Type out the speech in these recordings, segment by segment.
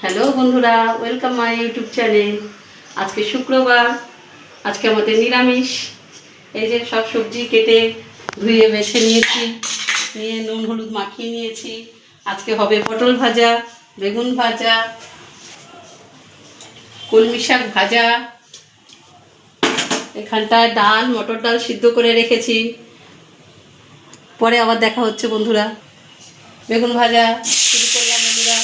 Hello বন্ধুরা, welcome my YouTube channel. আজকে শুক্রবার, আজকে আমাদের নিরামিষ। এই যে সব সবজি কেটে ধুয়ে বেছে নিয়েছি, নিয়ে নুন হলুদ মাখিয়ে নিয়েছি। আজকে হবে পটল ভাজা, বেগুন ভাজা, কলমি শাক ভাজা, এখানটায় ডাল, মটর ডাল সিদ্ধ করে রেখেছি। পরে আবার দেখা হচ্ছে বন্ধুরা। বেগুন ভাজা শুরু করলাম বন্ধুরা।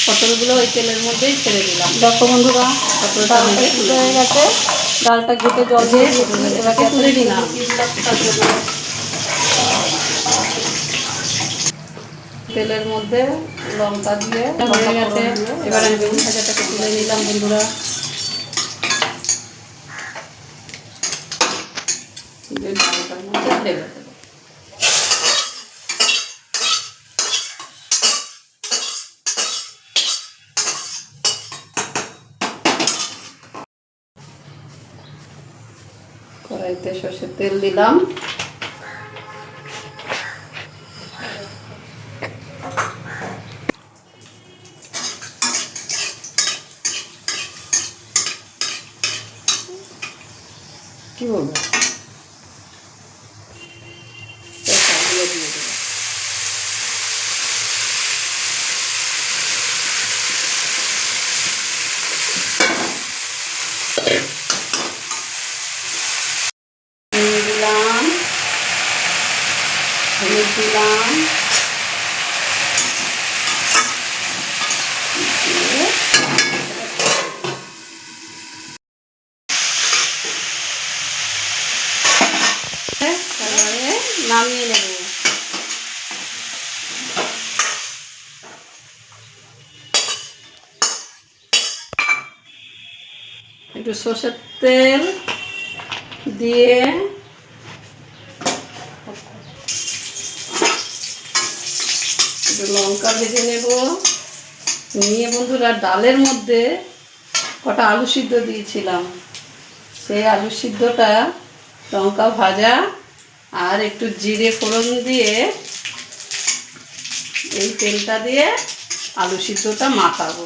পটলগুলো ওই তেলের মধ্যেই ছেড়ে দিলাম। দেখো বন্ধুরা, পটলটা ডালটা সিদ্ধ হয়ে গেছে। ডালটা ঘেটে জল দিয়ে এবারে তুলে দিলাম। তেলের মধ্যে লঙ্কা দিয়ে হয়ে গেছে। এবার আমি বেগুন ভাজাটাকে তুলে নিলাম বন্ধুরা। ডালটার মধ্যে ঢেলে দেবো। কড়াইতে সর্ষের তেল দিলাম। কি বলবো, দিয়ে দেবো। দিলাম হলুদ দিলাম, তারপরে নামিয়ে নেব। একটু সর্ষের তেল দিয়ে একটু লঙ্কা ভেজে নেব। নিয়ে বন্ধুরা ডালের মধ্যে কটা আলু সিদ্ধ দিয়েছিলাম, সেই আলু সিদ্ধটা লঙ্কা ভাজা আর একটু জিরে ফোড়ন দিয়ে এই তেলটা দিয়ে আলু সিদ্ধটা মাখাবো।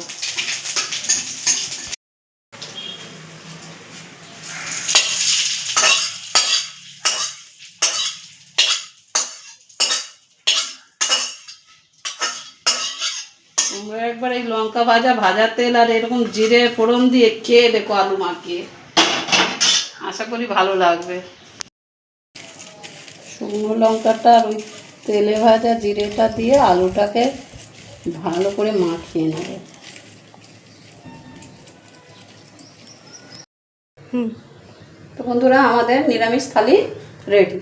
তোমরা একবার এই লঙ্কা ভাজা তেল আর এরকম জিরে ফোড়ন দিয়ে খেয়ে দেখো আলু মাখিয়ে, আশা করি ভালো লাগবে। শুকনো লঙ্কাটা আর ওই তেলে ভাজা জিরেটা দিয়ে আলুটাকে ভালো করে মাখিয়ে নেবে। তো বন্ধুরা, আমাদের নিরামিষ থালি রেডি।